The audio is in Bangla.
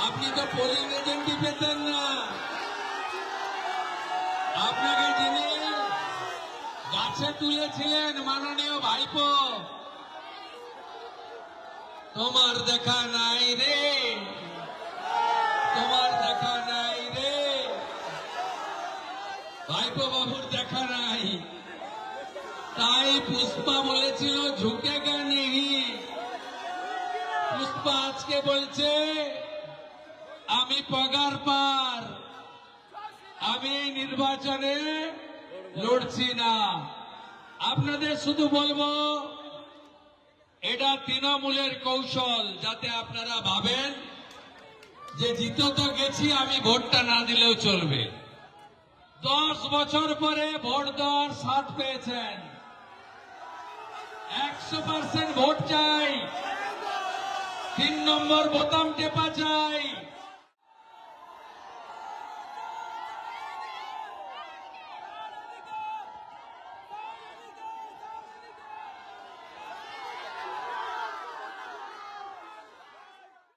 আপনি তো পোলিং এজেন্টই পেতেন না। আপনাকে যিনি গাছে তুলেছিলেন মাননীয় ভাইপো, তোমার দেখা নাই রে, তোমার দেখা নাই রে, ভাইপো বাবুর দেখা নাই। তাই পুষ্পা বলেছিল ঝুঁকেগা নেহি। পুষ্পা আজকে বলছে আমি পগার পার, আমি নির্বাচনে লড়ছি না। আপনাদের শুধু বলবো এটা তৃণমূলের কৌশল, যাতে আপনারা ভাবেন যে জিতে তো গেছি, আমি ভোটটা না দিলেও চলবে। 10 বছর পরে ভোট দেওয়ার স্বাদ পেয়েছেন। 100% ভোট চাই, 3 নম্বর বোতাম টেপা চাই।